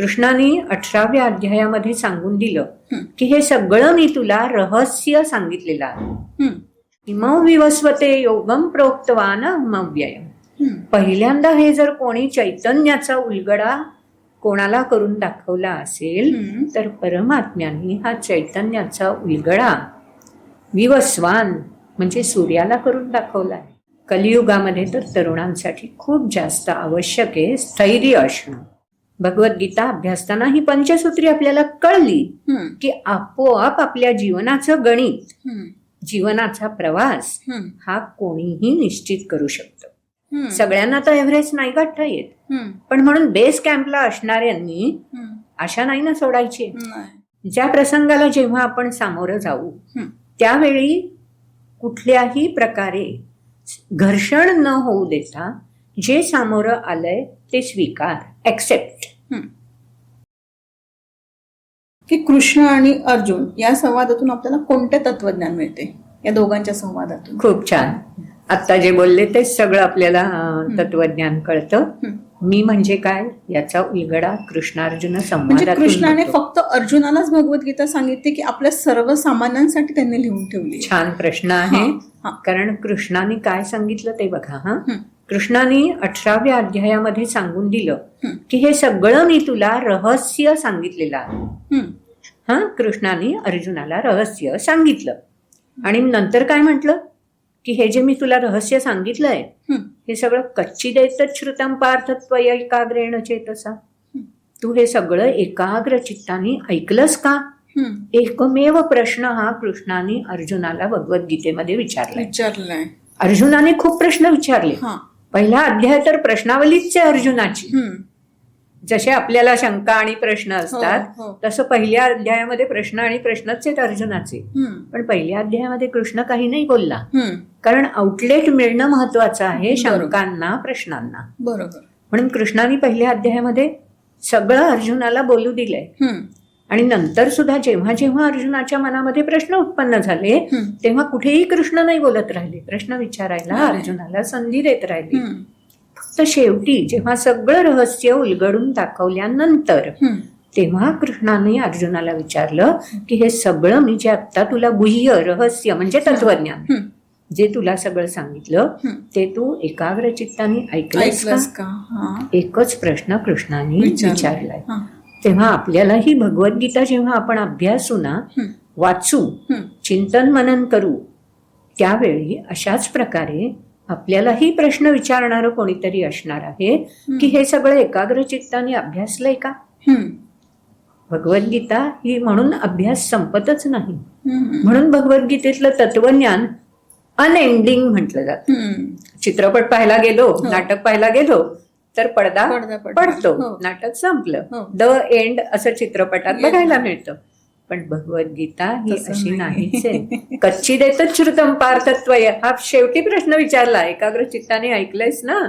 कृष्णाने 18व्या अध्यायामध्ये सांगून दिलं की हे सगळं मी तुला रहस्य सांगितलेलं आहे. इमं विवस्वते योगम प्रोक्तवान अव्ययम. पहिल्यांदा हे जर कोणी चैतन्याचा उलगडा कोणाला करून दाखवला असेल तर परमात्म्याने हा चैतन्याचा उलगडा विवस्वान म्हणजे सूर्याला करून दाखवला आहे. कलियुगामध्ये तर तरुणांसाठी खूप जास्त आवश्यक आहे स्थैर्य असणं. भगवद्गीता अभ्यासताना ही पंचसूत्री आपल्याला कळली की आपोआप आपल्या जीवनाचं गणित, जीवनाचा प्रवास हा कोणीही निश्चित करू शकतो. सगळ्यांना तर एव्हरेस्ट नाही गाठता येत, पण म्हणून बेस कॅम्पला असणाऱ्यांनी आशा नाही ना सोडायची. ज्या प्रसंगाला जेव्हा आपण सामोरं जाऊ त्यावेळी कुठल्याही प्रकारे घर्षण न होऊ देता जे सामोरं आलंय ते स्वीकार, ऍक्सेप्ट. की कृष्ण आणि अर्जुन या संवादातून आपल्याला कोणते तत्वज्ञान मिळते? या दोघांच्या संवादातून खूप छान. आता जे बोलले ते सगळं आपल्याला तत्वज्ञान कळतं. मी म्हणजे काय याचा उलगडा कृष्णार्जुन संवादातून. कृष्णाने फक्त अर्जुनालाच भगवद्गीता सांगितली की आपल्या सर्वसामान्यांसाठी त्यांनी लिहून ठेवली? छान प्रश्न आहे. कारण कृष्णाने काय सांगितलं ते बघा. कृष्णाने 18व्या अध्यायामध्ये सांगून दिलं की हे सगळं मी तुला रहस्य सांगितलेलं आहे. कृष्णाने अर्जुनाला रहस्य सांगितलं आणि नंतर काय म्हटलं की हे जे मी तुला रहस्य सांगितलंय हे सगळं कच्चिदेत श्रुतम पार्थ त्वया एकाग्रेण चेतसा. तू हे सगळं एकाग्र चित्ताने ऐकलंस का? एकमेव प्रश्न हा कृष्णाने अर्जुनाला भगवद्गीतेमध्ये विचारलाय. अर्जुनाने खूप प्रश्न विचारले. पहिला अध्याय तर प्रश्नावलीच आहे अर्जुनाची. जसे आपल्याला शंका आणि प्रश्न असतात तसं पहिल्या अध्यायामध्ये प्रश्न आणि प्रश्नच आहेत अर्जुनाचे. पण पहिल्या अध्यायामध्ये कृष्ण काही नाही बोलला, कारण आउटलेट मिळणं महत्वाचं आहे शंकांना, प्रश्नांना. बरोबर. म्हणून कृष्णाने पहिल्या अध्यायामध्ये सगळं अर्जुनाला बोलू दिलंय. आणि नंतर सुद्धा जेव्हा जेव्हा अर्जुनाच्या मनामध्ये प्रश्न उत्पन्न झाले तेव्हा कुठेही कृष्ण नाही बोलत राहिले. प्रश्न विचारायला अर्जुनाला संधी देत राहिली. फक्त शेवटी जेव्हा सगळं रहस्य उलगडून दाखवल्यानंतर तेव्हा कृष्णाने अर्जुनाला विचारलं की हे सगळं मी जे आता तुला गुह्य रहस्य म्हणजे तत्वज्ञान जे तुला सगळं सांगितलं ते तू एकाग्र चित्ताने ऐकलंस का? एकच प्रश्न कृष्णाने विचारलाय. तेव्हा आपल्याला ही भगवद्गीता जेव्हा आपण अभ्यासू ना, वाचू, चिंतन मनन करू, त्यावेळी अशाच प्रकारे आपल्यालाही प्रश्न विचारणारं कोणीतरी असणार आहे की हे सगळं एकाग्र चित्ताने अभ्यासलंय का? भगवद्गीता ही म्हणून अभ्यास संपतच नाही. म्हणून भगवद्गीतेतलं तत्वज्ञान अनएंडिंग म्हटलं जातं. चित्रपट पाहायला गेलो, नाटक पाहायला गेलो तर पडदा पडतो, नाटक संपलं, द एंड असं चित्रपटात बघायला मिळतं. पण भगवद्गीता ही अशी नाहीच आहे. कच्चिदेतच श्रुतम पार्थ त्वया हा शेवटी प्रश्न विचारला, एकाग्र चित्ताने ऐकलंयस ना?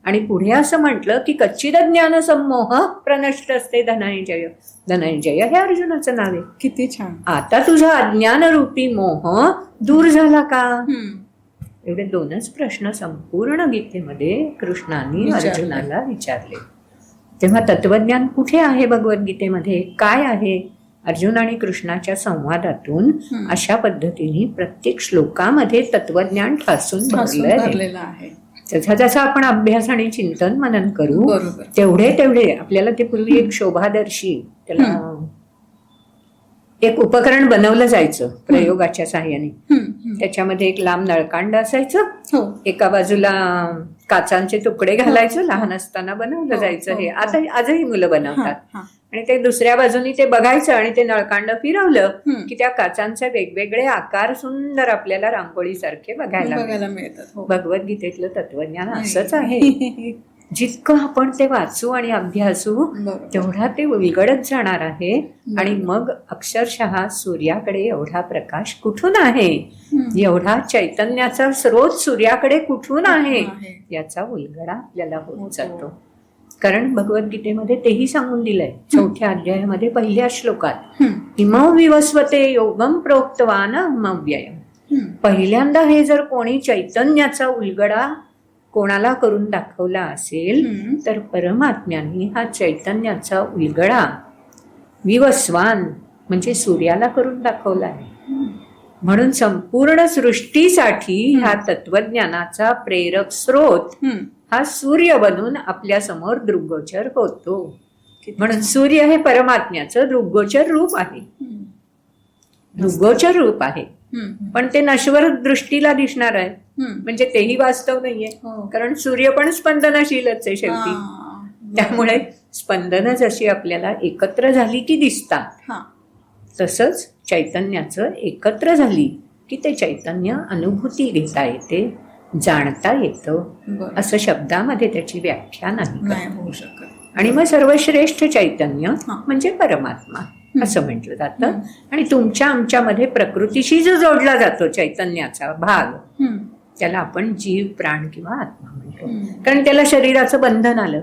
आणि पुढे असं म्हटलं की कच्चिद ज्ञान संमोह प्रनष्ट असते धनंजय. धनंजय हे अर्जुनाचं नाव आहे. किती छान. आता तुझा अज्ञान रूपी मोह दूर झाला का? एवढे दोनच प्रश्न संपूर्ण गीतेमध्ये कृष्णाने अर्जुनाला विचारले. तेव्हा तत्वज्ञान कुठे आहे भगवद्गीतेमध्ये? काय आहे? अर्जुन आणि कृष्णाच्या संवादातून अशा पद्धतीने प्रत्येक श्लोकामध्ये तत्वज्ञान ठासून भरलेलं आहे. जसा जसा आपण अभ्यास आणि चिंतन मनन करू तेवढे आपल्याला ते पूर्वी एक शोभादर्शी त्याला एक उपकरण बनवलं जायचं प्रयोगाच्या साहाय्याने. त्याच्यामध्ये एक लांब नळकांड असायचं, एका बाजूला काचांचे तुकडे घालायचं, लहान असताना बनवलं जायचं. हे आता आजही मुलं बनवतात. आणि ते दुसऱ्या बाजूनी ते बघायचं आणि ते नळकांड फिरवलं की त्या काचांचे वेगवेगळे आकार सुंदर आपल्याला रांगोळीसारखे बघायला मिळतात. भगवद्गीतेतलं तत्वज्ञान असंच आहे. जितकं आपण ते वाचू आणि अभ्यासू तेवढा ते उलगडत जाणार आहे. आणि मग अक्षरशः सूर्याकडे एवढा प्रकाश कुठून आहे, एवढा चैतन्याचा स्रोत सूर्याकडे कुठून आहे याचा उलगडा आपल्याला होत जातो. कारण भगवद्गीतेमध्ये तेही सांगून दिलंय 4थ्या अध्यायामध्ये पहिल्या श्लोकात, इमं विवस्वते योगम प्रोक्तवान अव्ययम. पहिल्यांदा हे जर कोणी चैतन्याचा उलगडा कोणाला करून दाखवला असेल तर परमात्म्याने हा चैतन्याचा उलगडा विवस्वान म्हणजे सूर्याला करून दाखवला आहे. म्हणून संपूर्ण सृष्टीसाठी ह्या तत्वज्ञानाचा प्रेरक स्रोत हा सूर्य बनून आपल्या समोर दृग्गोचर होतो. म्हणून सूर्य हे परमात्म्याचं दृग्गोचर रूप आहे. दृग्गोचर रूप आहे, पण ते नश्वर दृष्टीला दिसणार आहे, म्हणजे तेही वास्तव नाहीये. कारण सूर्य पण स्पंदनशीलच आहे शेवटी. त्यामुळे स्पंदन जशी आपल्याला एकत्र झाली की दिसतात, तसंच चैतन्याचं एकत्र झाली की ते चैतन्य अनुभूती घेता येते, जाणता येतं. असं शब्दामध्ये त्याची व्याख्या नाही होऊ शकत. आणि मग सर्वश्रेष्ठ चैतन्य म्हणजे परमात्मा असं म्हटलं जातं. आणि तुमच्या आमच्यामध्ये प्रकृतीशी जो जोडला जातो चैतन्याचा भाग, त्याला आपण जीव, प्राण किंवा आत्मा म्हणतो. कारण त्याला शरीराचं बंधन आलं,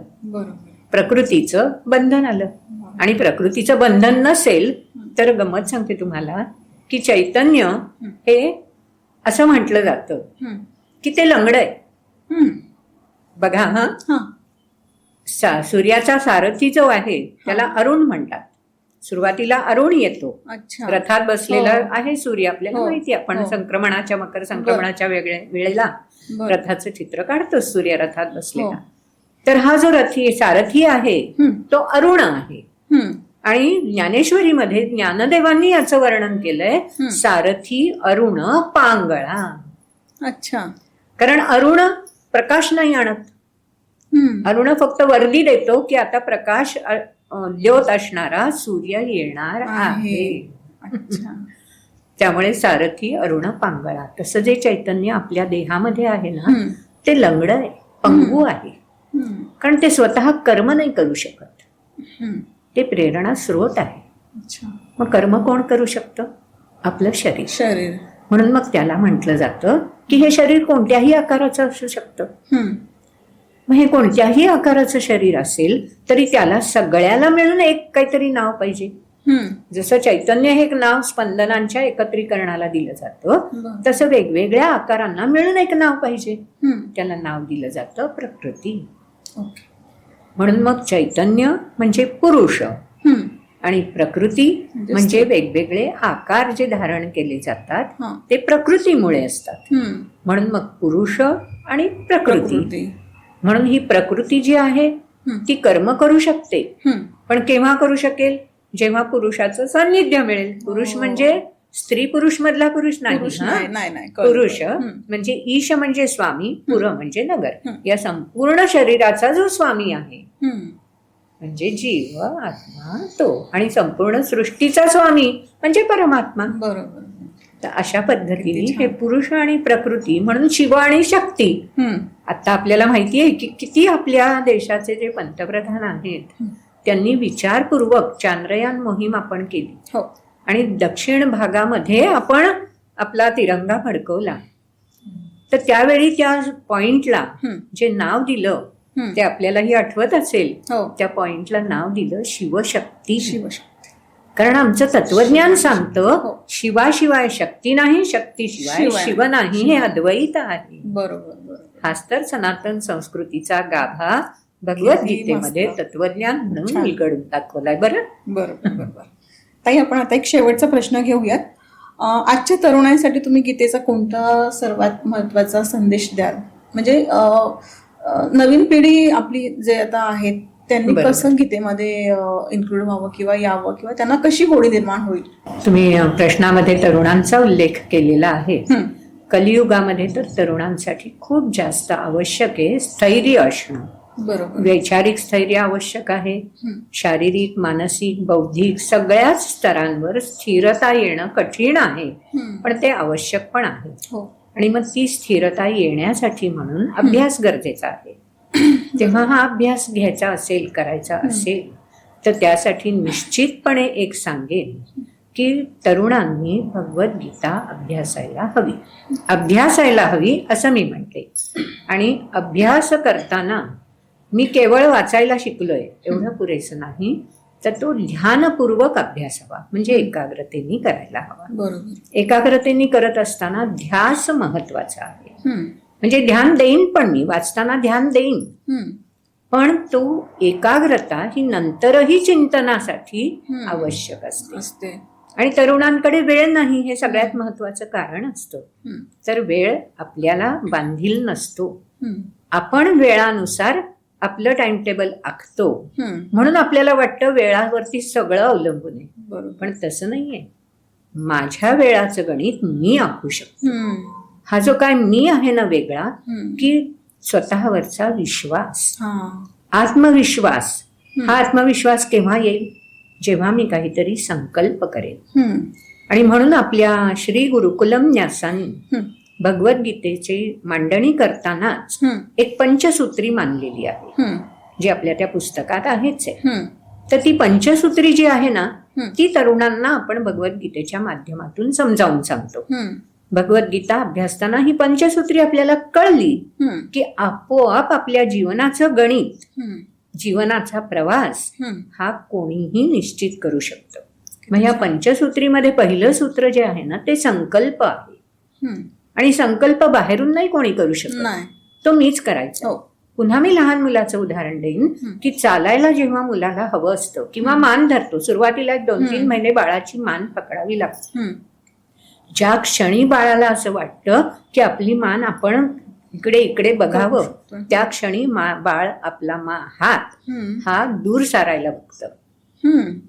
प्रकृतीचं बंधन आलं. आणि प्रकृतीचं बंधन नसेल तर गंमत सांगते तुम्हाला की चैतन्य हे असं म्हटलं जातं की ते लंगड आहे. बघा, सूर्याचा सारथी जो आहे त्याला अरुण म्हणतात. सुरुवातीला अरुण येतो, रथात बसलेला आहे सूर्य, आपल्याला माहिती. आपण मकर संक्रमणाच्या वेळेला रथाचं चित्र काढतो, सूर्य रथात बसलेला. तर हा जो सारथी आहे तो अरुण आहे. आणि ज्ञानेश्वरीमध्ये ज्ञानदेवांनी याचं वर्णन केलंय, सारथी अरुण पांगळा. अच्छा. कारण अरुण प्रकाश नाही आणत, अरुण फक्त वर्दी देतो की आता प्रकाश द्योत असणारा सूर्य येणार आहे. त्यामुळे सारथी अरुण पांगळा. तसं जे चैतन्य आपल्या देहामध्ये आहे ना, ते लंगड आहे, पंगू आहे. कारण ते स्वतः कर्म नाही करू शकत, ते प्रेरणा स्रोत आहे. मग कर्म कोण करू शकतं? आपलं शरीर. म्हणून मग त्याला म्हटलं जातं की हे शरीर कोणत्याही आकाराचं असू शकतं. मग हे कोणत्याही आकाराचं शरीर असेल तरी त्याला सगळ्याला मिळून एक काहीतरी नाव पाहिजे. जसं चैतन्य हे एक नाव स्पंदनांच्या एकत्रीकरणाला दिलं जातं, तसं वेगवेगळ्या आकारांना मिळून एक नाव पाहिजे. त्याला नाव दिलं जातं प्रकृती. म्हणून मग चैतन्य म्हणजे पुरुष आणि प्रकृती म्हणजे वेगवेगळे आकार जे धारण केले जातात ते प्रकृतीमुळे असतात. म्हणून मग पुरुष आणि प्रकृती. म्हणून ही प्रकृती जी आहे ती कर्म करू शकते, पण केव्हा करू शकेल? जेव्हा पुरुषाचं सान्निध्य मिळेल. पुरुष म्हणजे स्त्री पुरुष मधला पुरुष नाही, पुरुष म्हणजे ईश म्हणजे स्वामी, पुर म्हणजे नगर. या संपूर्ण शरीराचा जो स्वामी आहे म्हणजे जीव, आत्मा तो, आणि संपूर्ण सृष्टीचा स्वामी म्हणजे परमात्मा. बरोबर. तर अशा पद्धतीने हे पुरुष आणि प्रकृती म्हणून शिव आणि शक्ती. आता आपल्याला माहिती आहे की किती आपल्या देशाचे जे पंतप्रधान आहेत त्यांनी विचारपूर्वक चांद्रयान मोहीम आपण केली आणि दक्षिण भागामध्ये आपण आपला तिरंगा फडकवला. तर त्यावेळी त्या पॉइंटला जे नाव दिलं ते आपल्यालाही आठवत असेल, त्या पॉइंटला नाव दिलं शिवशक्ती. कारण आमचं तत्वज्ञान सांगतं शिवाशिवाय शक्ती नाही, शक्तीशिवाय शिव नाही, हे अद्वैत आहे. बरोबर. हाच तर सनातन संस्कृतीचा गाभा भगवद्गीतेमध्ये तत्वज्ञान म्हणून उलगडून दाखवलाय. बरोबर. ताई, आपण आता एक शेवटचा प्रश्न घेऊयात. आजच्या तरुणांसाठी तुम्ही गीतेचा कोणता सर्वात महत्वाचा संदेश द्याल? म्हणजे नवीन पिढी आपली जे आता आहेत त्यांनी कसं गीतेमध्ये इन्क्लूड व्हावं किंवा यावं, किंवा त्यांना कशी गोडी निर्माण होईल? तुम्ही प्रश्नामध्ये तरुणांचा उल्लेख केलेला आहे. कलियुगामध्ये तर तरुणांसाठी खूप जास्त आवश्यक आहे स्थैर्य असणं. बरोबर. वैचारिक स्थैर्य आवश्यक आहे, शारीरिक, मानसिक, बौद्धिक सगळ्याच स्तरांवर स्थिरता येणं कठीण आहे, पण ते आवश्यक पण आहे. आणि मग ती स्थिरता येण्यासाठी म्हणून अभ्यास गरजेचा आहे. तेव्हा हा अभ्यास घ्यायचा असेल, करायचा असेल, तर त्यासाठी निश्चितपणे एक सांगेन की तरुणांनी भगवद्गीता अभ्यासायला हवी असं मी म्हणते. आणि अभ्यास करताना मी केवळ वाचायला शिकलोय एवढं पुरेसं नाही, तर तो ध्यानपूर्वक अभ्यास हवा, म्हणजे एकाग्रतेने करायला हवा. बरोबर. एकाग्रतेने करत असताना ध्यास महत्वाचा आहे. म्हणजे ध्यान देईन, पण मी वाचताना ध्यान देईन, पण तो एकाग्रता ही नंतरही चिंतनासाठी आवश्यक असते. आणि तरुणांकडे वेळ नाही, हे सगळ्यात महत्वाचं कारण असतं. तर वेळ आपल्याला बांधील नसतो. आपण वेळानुसार आपलं टाइम टेबल आखतो, म्हणून आपल्याला वाटतं वेळावरती सगळं अवलंबून आहे. पण तसं नाहीये. माझ्या वेळाचं गणित मी आखू शकतो. हा जो काय मी आहे ना वेगळा, की स्वतःवरचा विश्वास, आत्मविश्वास. हा आत्मविश्वास केव्हा येईल? जेव्हा मी काहीतरी संकल्प करेन. आणि म्हणून आपल्या श्री गुरुकुलम न्यासांनी भगवद्गीतेची मांडणी करतानाच एक पंचसूत्री मानलेली आहे, जी आपल्या त्या पुस्तकात आहेच आहे. तर ती पंचसूत्री जी आहे ना, ती तरुणांना आपण भगवद्गीतेच्या माध्यमातून समजावून सांगतो. भगवद्गीता अभ्यासताना ही पंचसूत्री आपल्याला कळली की आपोआप आपल्या जीवनाचं गणित, जीवनाचा प्रवास हा कोणीही निश्चित करू शकतो. मग या पंचसूत्रीमध्ये पहिलं सूत्र जे आहे ना, ते संकल्प आहे. आणि संकल्प बाहेरून नाही कोणी करू शकत, तो मीच करायचा. पुन्हा मी लहान मुलाचं उदाहरण देईन की चालायला जेव्हा मुलाला हवं असतं किंवा मान धरतो, सुरुवातीला 2-3 महिने बाळाची मान पकडावी लागते. ज्या क्षणी बाळाला असं वाटतं की आपली मान आपण इकडे इकडे बघावं, त्या क्षणी बाळ आपला हात हा दूर सारायला बघतं,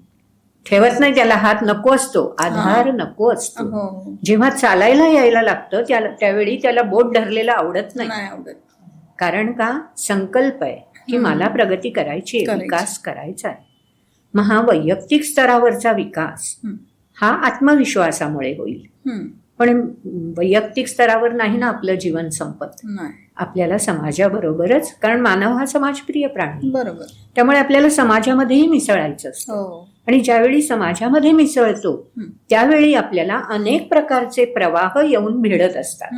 ठेवत नाही. त्याला हात नको असतो, आधार नको असतो. जेव्हा चालायला यायला लागतं त्यावेळी त्याला बोट धरलेलं आवडत नाही. कारण का? संकल्प आहे की मला प्रगती करायची आहे, विकास करायचा आहे. मग हा वैयक्तिक स्तरावरचा विकास हा आत्मविश्वासामुळे होईल. पण वैयक्तिक स्तरावर नाही ना आपलं जीवन संपत. आपल्याला समाजाबरोबरच, कारण मानव हा समाजप्रिय प्राणी, बरोबर, त्यामुळे आपल्याला समाजामध्येही मिसळायचं असतं. आणि ज्यावेळी समाजामध्ये मिसळतो त्यावेळी आपल्याला अनेक प्रकारचे प्रवाह येऊन भिडत असतात.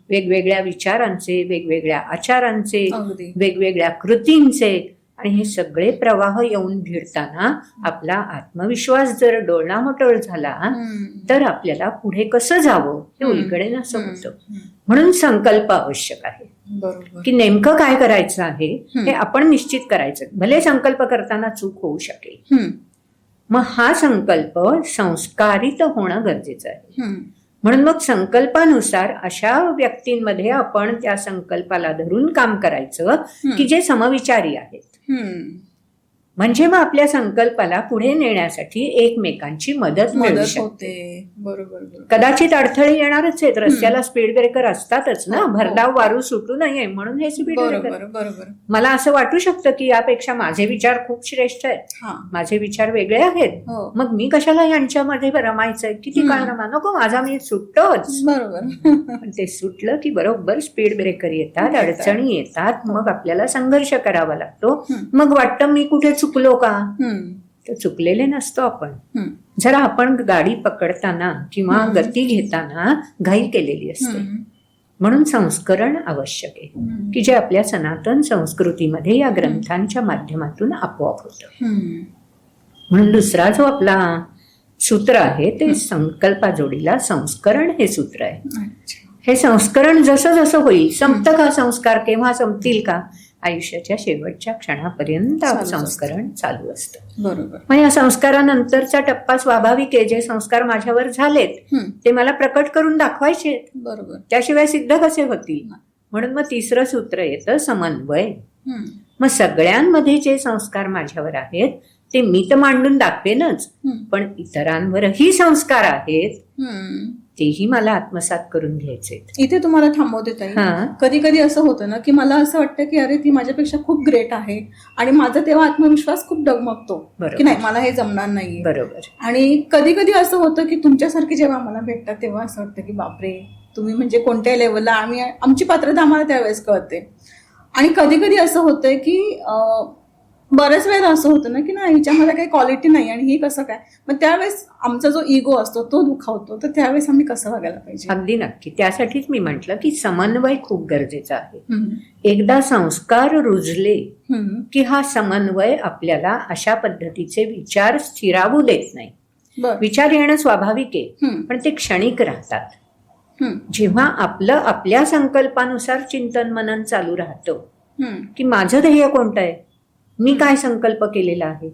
वेगवेगळ्या विचारांचे, वेगवेगळ्या आचारांचे, वेगवेगळ्या कृतींचे. आणि हे सगळे प्रवाह येऊन भिडताना आपला आत्मविश्वास जर डोळामटोळ झाला तर आपल्याला पुढे कसं जावं हे उलगडे नसं होतं. म्हणून संकल्प आवश्यक आहे. की नेमकं काय करायचं आहे हे आपण निश्चित करायचं. भले संकल्प करताना चूक होऊ शकेल, मग हा संकल्प संस्कारित होणं गरजेचं आहे. म्हणून मग संकल्पानुसार अशा व्यक्तींमध्ये आपण त्या संकल्पाला धरून काम करायचं की जे समविचारी आहेत. म्हणजे मग आपल्या संकल्पाला पुढे नेण्यासाठी एकमेकांची मदत मिळू शकते. बरोबर. कदाचित अडथळे येणारच आहेत, रस्त्याला स्पीड ब्रेकर असतातच ना, भरधाव वारू सुटू नये म्हणून हे स्पीड ब्रेकर. बरोबर. मला असं वाटू शकतं की यापेक्षा माझे विचार खूप श्रेष्ठ आहेत, माझे विचार वेगळे आहेत, मग मी कशाला यांच्यामध्ये रमायचंय, किती काळ रमा, नको, माझा मी सुटतोच. बरोबर. पण ते सुटलं की बरोबर स्पीड ब्रेकर येतात, अडचणी येतात, मग आपल्याला संघर्ष करावा लागतो. मग वाटतं मी कुठे चुकलो का? तर चुकलेले नसतो आपण. जरा आपण गाडी पकडताना किंवा गती घेताना घाई केलेली असते. म्हणून संस्करण आवश्यक आहे की जे आपल्या सनातन संस्कृतीमध्ये या ग्रंथांच्या माध्यमातून आपोआप होतं. म्हणून दुसरा जो आपला सूत्र आहे ते संकल्पाजोडीला संस्करण हे सूत्र आहे. हे संस्करण जसं जसं होईल, संपतं का संस्कार, केव्हा संपतील का? आयुष्याच्या शेवटच्या क्षणापर्यंत संस्करण चालू असतं. बरोबर. मग या संस्कारानंतरचा टप्पा स्वाभाविक आहे. जे संस्कार माझ्यावर झालेत ते मला प्रकट करून दाखवायचे. बरोबर. त्याशिवाय सिद्ध कसे होतील? म्हणून मग तिसरं सूत्र येतं समन्वय. मग सगळ्यांमध्ये जे संस्कार माझ्यावर आहेत ते मी तर मांडून दाखवेनच, पण इतरांवरही संस्कार आहेत तेही मला आत्मसात करून घ्यायचे. इथे तुम्हाला थांबवते ताई. कधी कधी असं होतं ना की मला असं वाटतं की अरे ती माझ्यापेक्षा खूप ग्रेट आहे आणि माझा तेव्हा आत्मविश्वास खूप डगमगतो की नाही मला हे जमणार नाही. बरोबर. आणि कधी कधी असं होतं की तुमच्यासारखी जेव्हा मला भेटतात तेव्हा असं वाटतं की बापरे तुम्ही म्हणजे कोणत्या लेवलला, आमची पात्रता आम्हाला त्यावेळेस कळते. आणि कधी कधी असं होतंय की बऱ्याच वेळेला असं होतं ना की ना हिच्यामध्ये काही क्वालिटी नाही आणि ही कसं काय, मग त्यावेळेस आमचा जो इगो असतो तो दुखावतो. तर त्यावेळेस आम्ही कसं वागायला पाहिजे? अगदी नक्की. त्यासाठीच मी म्हटलं की समन्वय खूप गरजेचा आहे. एकदा संस्कार रुजले की हा समन्वय आपल्याला अशा पद्धतीचे विचार स्थिरावू देत नाही. विचार येणं स्वाभाविक आहे पण ते क्षणिक राहतात. जेव्हा आपलं आपल्या संकल्पानुसार चिंतन मनन चालू राहतं की माझं ध्येय कोणतं आहे, मी काय संकल्प केलेला आहे,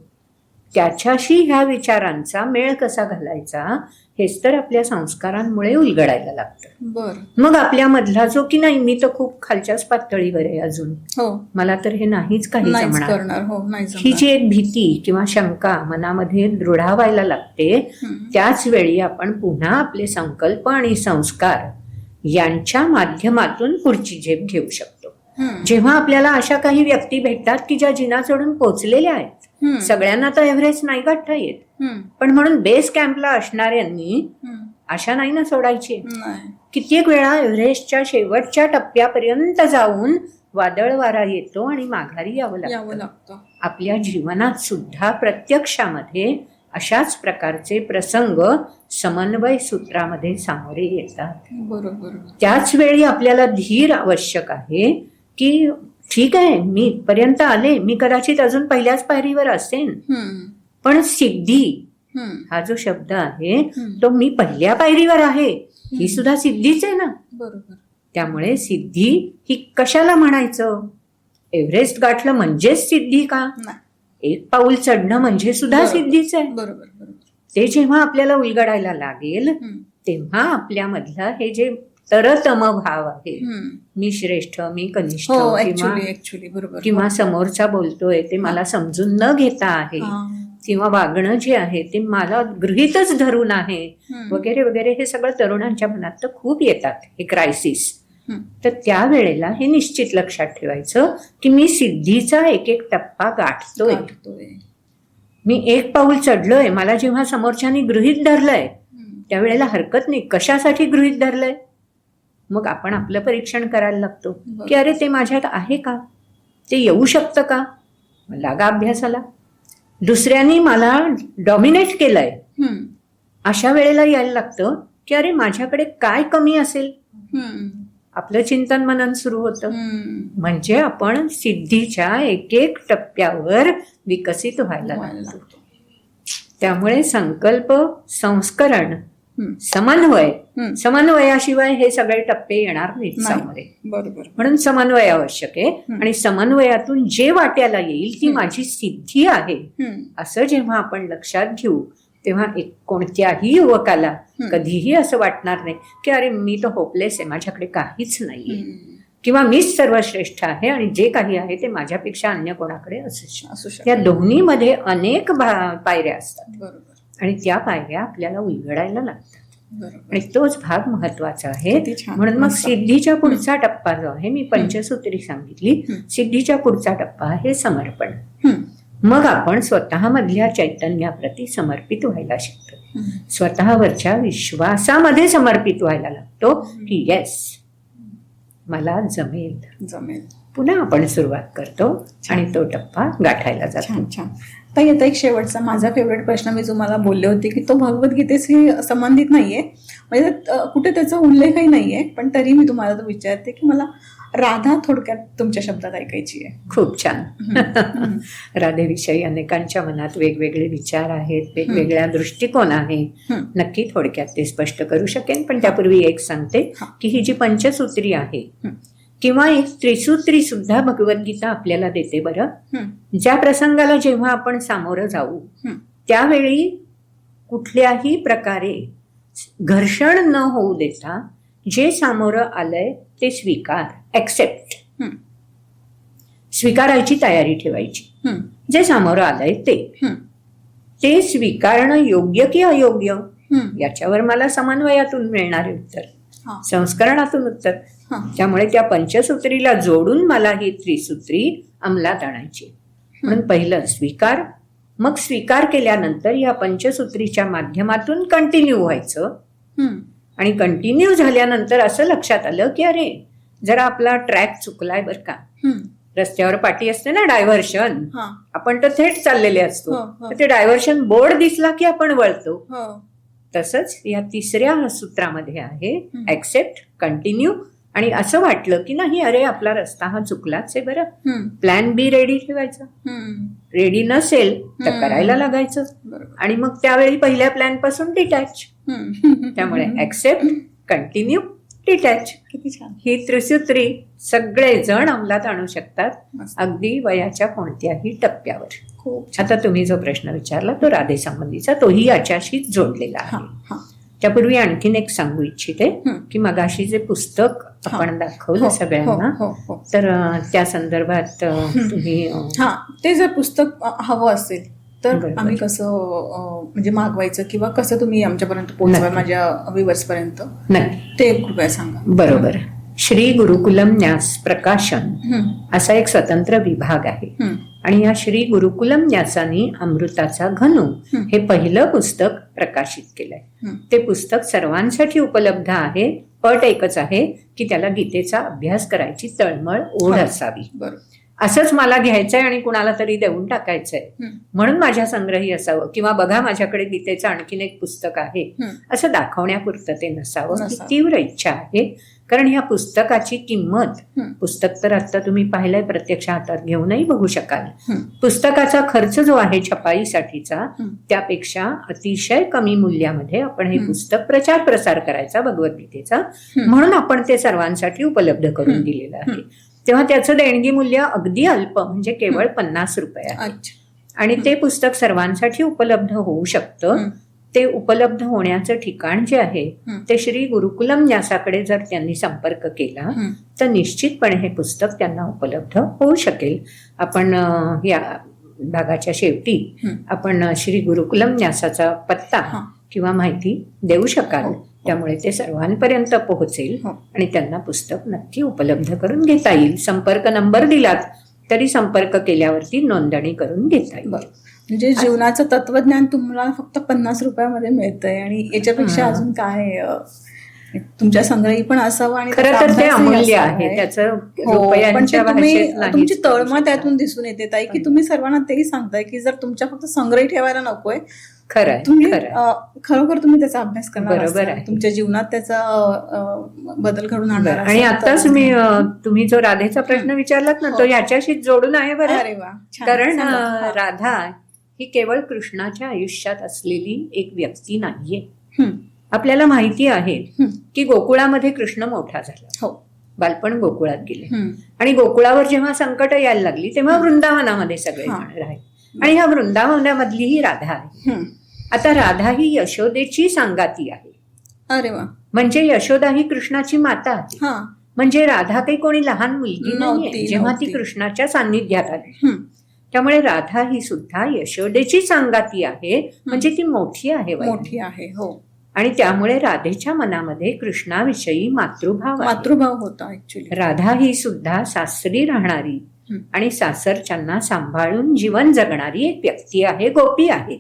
त्याच्याशी ह्या विचारांचा मेळ कसा घालायचा, हेच तर आपल्या संस्कारांमुळे उलगडायला लागतं. बरं. मग आपल्यामधला जो की नाही मी तर खूप खालच्याच पातळीवर आहे अजून, मला तर हे नाहीच काही जमणार, ही जी एक भीती किंवा शंका मनामध्ये दृढावायला लागते, त्याच वेळी आपण पुन्हा आपले संकल्प आणि संस्कार यांच्या माध्यमातून पुढची झेप घेऊ शकतो. जेव्हा आपल्याला अशा काही व्यक्ती भेटतात की ज्या जिना चढून पोचलेल्या आहेत, सगळ्यांना तर एव्हरेस्ट नाही गाठता येत, पण म्हणून बेस कॅम्पला असणाऱ्यांनी आशा नाही ना सोडायची. कित्येक वेळा एव्हरेस्टच्या शेवटच्या टप्प्यापर्यंत जाऊन वादळ वारा येतो आणि माघारी यावं लागतं. आपल्या जीवनात सुद्धा प्रत्यक्षामध्ये अशाच प्रकारचे प्रसंग समन्वय सूत्रामध्ये सामोरे येतात. बरोबर. त्याच वेळी आपल्याला धीर आवश्यक आहे की ठीक आहे, मी इथपर्यंत आले, मी कदाचित अजून पहिल्याच पायरीवर असेन, पण सिद्धी हा जो शब्द आहे तो मी पहिल्या पायरीवर आहे, ही सुद्धा सिद्धीच आहे ना. बरोबर. त्यामुळे सिद्धी ही कशाला म्हणायचं? एव्हरेस्ट गाठलं म्हणजेच सिद्धी का? एक पाऊल चढणं म्हणजे सुद्धा सिद्धीच आहे. बरोबर. ते जेव्हा आपल्याला उलगडायला लागेल तेव्हा आपल्यामधला हे जे तरतम भाव आहे, मी श्रेष्ठ, मी कनिष्ठ, किंवा समोरचा बोलतोय ते मला समजून न घेता आहे, किंवा वागणं जे आहे ते मला गृहीतच धरून आहे, वगैरे वगैरे, हे सगळं तरुणांच्या मनात तर खूप येतात हे क्रायसिस. तर त्यावेळेला हे निश्चित लक्षात ठेवायचं की मी सिद्धीचा एक एक टप्पा गाठतोय, मी एक पाऊल चढलोय. मला जेव्हा समोरच्यानी गृहीत धरलंय त्यावेळेला हरकत नाही. कशासाठी गृहीत धरलंय? मग आपण आपलं परीक्षण करायला लागतो की अरे ते माझ्यात आहे का, ते येऊ शकतं का, लागा अभ्यासाला. दुसऱ्यांनी मला डॉमिनेट केलंय, अशा वेळेला यायला लागतं की अरे माझ्याकडे काय कमी असेल. आपलं चिंतन मनन सुरू होतं. म्हणजे आपण सिद्धीच्या एक एक टप्प्यावर विकसित व्हायला लागतो. त्यामुळे संकल्प, संस्करण, समन्वयाशिवाय हे सगळे टप्पे येणार नाहीत सामोरे. बरोबर. म्हणून समन्वय आवश्यक आहे, आणि समन्वयातून जे वाट्याला येईल ती माझी सिद्धी आहे असं जेव्हा आपण लक्षात घेऊ तेव्हा कोणत्याही युवकाला कधीही असं वाटणार नाही की अरे मी तर होपलेस आहे, माझ्याकडे काहीच नाहीये, किंवा मीच सर्वश्रेष्ठ आहे आणि जे काही आहे ते माझ्यापेक्षा अन्य कोणाकडे असू शकते. या दोन्ही मध्ये अनेक पायऱ्या असतात. बरोबर. आणि त्या पायऱ्या आपल्याला उलगडायला लागतात. आणि तोच भाग महत्वाचा आहे. म्हणून मग सिद्धीच्या पुढचा टप्पा जो आहे, मी पंचसूत्री सांगितली, सिद्धीच्या पुढचा टप्पा आहे समर्पण. मग आपण स्वतःमधल्या चैतन्याप्रती समर्पित व्हायला शिकतो, स्वतःवरच्या विश्वासामध्ये समर्पित व्हायला लागतो की येस मला जमेल. पुन्हा आपण सुरुवात करतो आणि तो टप्पा गाठायला जातो. छान. ताई, आता एक शेवटचा माझा फेवरेट प्रश्न, मी तुम्हाला बोलले होते की तो भगवद्गीतेशी संबंधित नाहीये, म्हणजे कुठे त्याचा उल्लेखही नाहीये, पण तरी मी तुम्हाला तो विचारते की मला राधा थोडक्यात तुमच्या शब्दात ऐकायची आहे. खूप छान. राधेविषयी अनेकांच्या मनात वेगवेगळे विचार आहेत, वेगवेगळ्या दृष्टिकोन आहे. नक्की थोडक्यात ते स्पष्ट करू शकेन, पण त्यापूर्वी एक सांगते की ही जी पंचसूत्री आहे किंवा एक त्रिसूत्री सुद्धा भगवद्गीता आपल्याला देते. बरं, ज्या प्रसंगाला जेव्हा आपण सामोरं जाऊ त्यावेळी कुठल्याही प्रकारे घर्षण न होऊ देता जे सामोरं आलंय ते स्वीकार, ऍक्सेप्ट, स्वीकारायची तयारी ठेवायची. जे सामोरं आलंय ते स्वीकारणं योग्य की अयोग्य याच्यावर मला समन्वयातून मिळणारे उत्तर, संस्करणातून उत्तर. त्यामुळे त्या पंचसूत्रीला जोडून मला ही त्रिसूत्री अंमलात आणायची. म्हणून पहिलं स्वीकार, मग स्वीकार केल्यानंतर या पंचसूत्रीच्या माध्यमातून कंटिन्यू व्हायचं. आणि कंटिन्यू झाल्यानंतर असं लक्षात आलं की अरे जरा आपला ट्रॅक चुकलाय बरं का. रस्त्यावर पाटी असते ना डायव्हर्शन, आपण तर थेट चाललेले असतो, ते डायव्हर्शन बोर्ड दिसला की आपण वळतो. तसंच या तिसऱ्या सूत्रामध्ये आहे ऍक्सेप्ट, कंटिन्यू. आणि असं वाटलं की नाही अरे आपला रस्ता हा चुकलाच आहे बरं, प्लॅन बी रेडी ठेवायचा. रेडी नसेल तर करायला लागायचं. आणि मग त्यावेळी पहिल्या प्लॅन पासून डिटॅच. त्यामुळे ऍक्सेप्ट, कंटिन्यू, डिटॅच. किती छान. ही त्रिसूत्री सगळेजण अंमलात आणू शकतात, मस्त. अगदी वयाच्या कोणत्याही टप्प्यावर. खूप छान. आता तुम्ही जो प्रश्न विचारला तो राधे संबंधीचा, तोही याच्याशीच जोडलेला हा, आहे. हा. त्यापूर्वी आणखीन एक सांगू इच्छिते हं. की मगाशी जे पुस्तक आपण दाखवलं हो, सगळ्यांना, हो, हो. तर त्या संदर्भात तुम्ही हा, ते जर पुस्तक हवं असेल तर बरोबर. आम्ही कसं म्हणजे मागवायचं किंवा कसं तुम्ही आमच्यापर्यंत पोहोचवाय, नक्की. माझ्या व्ह्युअर्स पर्यंत, नक्की. ते कृपया सांगा. बरोबर. श्री गुरुकुलम न्यास प्रकाशन हं, असा एक स्वतंत्र विभाग आहे हं, आणि या श्री गुरुकुलम न्यासानी अमृताचा घनू हं. हे पहिलं पुस्तक प्रकाशित केलंय. हं. ते पुस्तक सर्वांसाठी उपलब्ध आहे. पट एकच आहे की त्याला गीतेचा अभ्यास करायची तळमळ ओढ हा. असावी. बरं. असंच मला घ्यायचंय आणि कुणाला तरी देऊन टाकायचंय हं, म्हणून माझ्या संग्रही असावं, किंवा बघा माझ्याकडे गीतेचं आणखीन एक पुस्तक आहे हं. असं दाखवण्यापुरतं ते नसावं. ही नसावं. तीव्र इच्छा आहे. कारण ह्या पुस्तकाची किंमत, हं. पुस्तक तर आता तुम्ही पाहिलंय, प्रत्यक्ष हातात घेऊनही बघू शकाल. हं. पुस्तकाचा खर्च जो आहे छपाईसाठीचा, हं. त्यापेक्षा अतिशय कमी मूल्यामध्ये आपण हे हं. पुस्तक प्रचार प्रसार करायचा भगवद्गीतेचा, हं. म्हणून आपण ते सर्वांसाठी उपलब्ध करून हं. दिलेलं आहे. हं. तेव्हा त्याचं देणगी मूल्य अगदी अल्प, म्हणजे केवळ 50 रुपये आहे. अच्छा. आणि ते पुस्तक सर्वांसाठी उपलब्ध होऊ शकतं. हं. ते उपलब्ध होण्याचं ठिकाण जे आहे हं. ते श्री गुरुकुलम न्यासाकडे जर त्यांनी संपर्क केला हं. तर निश्चितपणे हे पुस्तक त्यांना उपलब्ध होऊ शकेल. आपण या भागाच्या शेवटी हं. आपण श्री गुरुकुलम न्यासाचा पत्ता हा. किंवा माहिती देऊ शकाल. हो. त्यामुळे ते सर्वांपर्यंत पोहोचेल हो. आणि त्यांना पुस्तक नक्की उपलब्ध करून घेता येईल. संपर्क नंबर दिलात तरी संपर्क केल्यावरती नोंदणी करून घेता येईल. बरं. म्हणजे जीवनाचं तत्वज्ञान तुम्हाला फक्त 50 रुपयामध्ये मिळतंय आणि याच्यापेक्षा हा. अजून काय तुमच्या संग्रही पण असावं आणि खरं त्याचा तर ते अभ्यासही अमूल्य असावा आहे. आहे. त्याचं हो, पण ते रुपयांच्या तुम्ही भाषेत नाहीच तुमची करू तळमळ शकता. त्यातून दिसून येते ताई, की तुम्ही सर्वांना तेही सांगताय की जर तुमच्या फक्त संग्रही ठेवायला नकोय, खरं आहे, तुम्ही खरं आहे. खरोखर तुम्ही त्याचा अभ्यास करणार बरोबर असाल, आहे. तुमच्या जीवनात त्याचा बदल घडून आणणार बरं. आणि असाल आताच तर- मी तुम्ही जो राधेचा प्रश्न विचारलात ना, तो हो. याच्याशी जोडून आहे बरं. अरे वा, छान. कारण सांगा. हा. राधा ही केवळ कृष्णाच्या आयुष्यात असलेली एक व्यक्ती नाहीये. हं, आपल्याला माहिती आहे हं. की गोकुळामध्ये कृष्ण मोठा झाला, हो. बालपण गोकुळात गेले हं, आणि गोकुळावर जेव्हा संकट यायला लागली तेव्हा वृंदावनामध्ये सगळे हा. जण राहिले आणि ह्या वृंदावनामधली ही राधा आहे. हं. आता राधा ही यशोदेची सांगाती आहे. अरे वा. म्हणजे यशोदा ही कृष्णाची माता आहे. हा. म्हणजे राधा काही कोणी लहान मुलगी नाहीये नव्हती, जेव्हा ती नव्हती. कृष्णाच्या सान्निध्यात आली. हं. त्यामुळे राधा ही सुद्धा यशोदेची सांगाती आहे, म्हणजे ती मोठी आहे वयाने. मोठी आहे. हो. आणि त्यामुळे राधेच्या मनामध्ये कृष्णाविषयी मातृभाव आहे. मातृभाव होता ऍक्च्युली. राधा ही सुद्धा सासरी राहणारी हं. आणि सासरच्यांना सांभाळून जीवन जगणारी एक व्यक्ती आहे, गोपी आहे.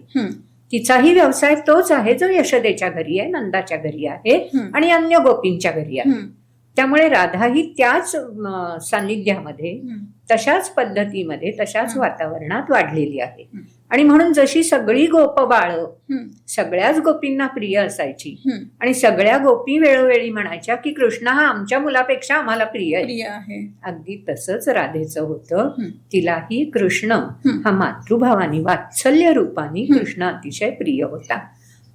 तिचाही व्यवसाय तोच आहे जो यशोदेच्या घरी आहे, नंदाच्या घरी आहे आणि अन्य गोपींच्या घरी आहे. त्यामुळे राधा ही त्याच सान्निध्यामध्ये, तशाच पद्धतीमध्ये, तशाच वातावरणात वाढलेली आहे. आणि म्हणून जशी सगळी गोप बाळ सगळ्याच गोपींना प्रिय असायची आणि सगळ्या गोपी वेळोवेळी म्हणायच्या की कृष्ण हा आमच्या मुलापेक्षा आम्हाला प्रिय आहे, अगदी तसंच राधेचं होतं. तिलाही कृष्ण हा मातृभावानी, वात्सल्य रूपाने कृष्ण अतिशय प्रिय होता.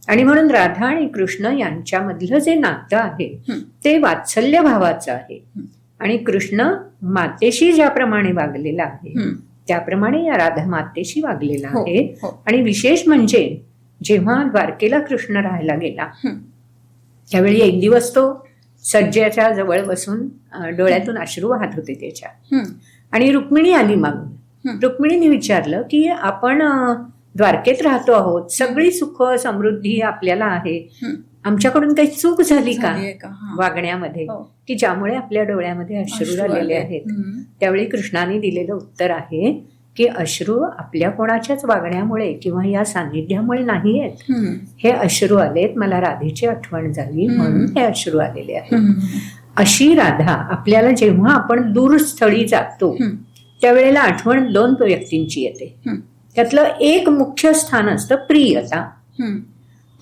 आणि म्हणून राधा आणि कृष्ण यांच्यामधलं जे नातं आहे ते वात्सल्य भावाचं आहे. आणि कृष्ण मातेशी ज्याप्रमाणे वागलेला आहे त्याप्रमाणे या राधा मातेशी वागलेला आहे. आणि विशेष म्हणजे जेव्हा द्वारकेला कृष्ण राहायला गेला त्यावेळी एक दिवस तो सज्जेच्या जवळ बसून डोळ्यातून अश्रू वाहत होते त्याच्या. आणि रुक्मिणी आली मागून. रुक्मिणीने विचारलं की आपण द्वारकेत राहतो आहोत, सगळी सुख समृद्धी आपल्याला आहे, आमच्याकडून काही चूक झाली का वागण्यामध्ये की ज्यामुळे आपल्या डोळ्यामध्ये अश्रू आलेले आहेत. त्यावेळी कृष्णाने दिलेलं उत्तर आहे की अश्रू आपल्या कोणाच्याच वागण्यामुळे किंवा या सान्निध्यामुळे नाही आहेत. हे अश्रू आलेत, मला राधेची आठवण झाली म्हणून हे अश्रू आलेले आहेत. अशी राधा आपल्याला जेव्हा आपण दूरस्थळी जातो त्यावेळेला आठवण दोन व्यक्तींची येते. त्यातलं एक मुख्य स्थान असतं प्रियता.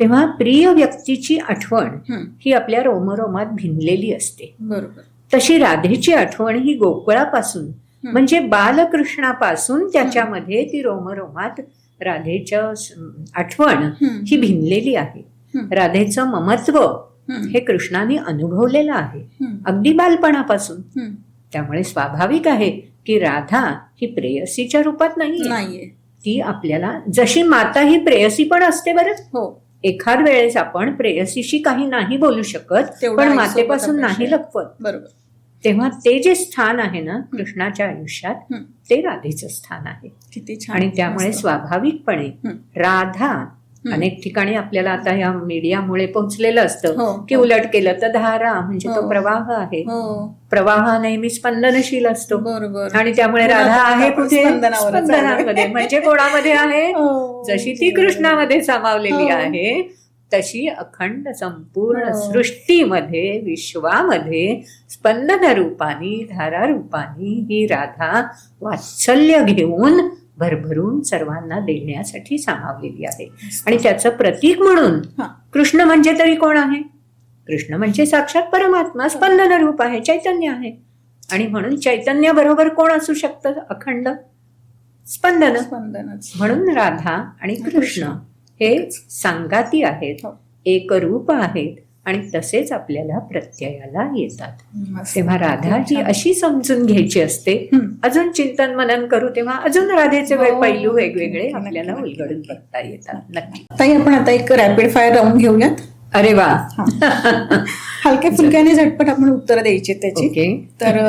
तेव्हा प्रिय व्यक्तीची आठवण ही आपल्या रोमरोमात भिनलेली असते. बरोबर. तशी राधेची आठवण ही गोकुळापासून म्हणजे बालकृष्णापासून त्याच्यामध्ये ती रोमरोमात राधेचं आठवण ही भिनलेली आहे. राधेचं ममत्व हे कृष्णाने अनुभवलेलं आहे हम्म. अगदी बालपणापासून. हम्म. त्यामुळे स्वाभाविक आहे की राधा ही प्रेयसीच्या रूपात नाहीये. नाहीये. ती आपल्याला जशी माता ही प्रेयसी पण असते बरं. हो. एखाद वेळेस आपण प्रेयसीशी काही नाही बोलू शकत, तेवढं पण आईसोबत मातेपासून अपेक्षा नाही आहे. लपवत. बरोबर. तेव्हा ते जे स्थान आहे ना कृष्णाच्या आयुष्यात, हम्म. ते राधेचं स्थान आहे. किती छान. आणि त्यामुळे मस्त. स्वाभाविकपणे हम्म. राधा अनेक ठिकाणी आपल्याला आता या मीडियामुळे पोहोचलेलं हो, असतं की हो. उलट केलं तर धारा म्हणजे तो हो. प्रवाह आहे. हो. प्रवाह नेहमी स्पंदनशील असतो बरोबर. आणि त्यामुळे पुन्हा राधा आता आहे आपण कुठे स्पंदनावरच आलोय. स्पंदनामध्ये. म्हणजे कोणामध्ये आहे? हो. जशी ती कृष्णामध्ये सामावलेली हो. आहे तशी अखंड संपूर्ण हो. सृष्टीमध्ये विश्वामध्ये स्पंदन रूपानी धारा रूपानी ही राधा वात्सल्य घेऊन भरभरून सर्वांना देण्यासाठी सामावलेली आहे. आणि त्याचं प्रतीक म्हणून हा. कृष्ण म्हणजे तरी कोण आहे? कृष्ण म्हणजे साक्षात परमात्मा, स्पंदन रूप आहे, चैतन्य आहे. आणि म्हणून चैतन्य बरोबर कोण असू शकतं? अखंड स्पंदन. स्पंदनच. म्हणून राधा आणि कृष्ण हे सांगाती आहेत, हो. एक रूप आहेत आणि तसेच आपल्याला प्रत्ययाला येतात. मस्त. तेव्हा राधा ही छान. अशी समजून घ्यायची असते. हम्म. अजून चिंतन मनन करू तेव्हा अजून राधेचे हो. पैलू वेगवेगळे नक्की, आपल्याला नक्की, उलगडून नक्की. बघता येतात. नक्की. ताई आपण आता एक रॅपिड फायर राऊंड घेऊयात. अरे वा. हलक्या फुलक्याने झटपट आपण उत्तर द्यायची त्याची. ओके. तर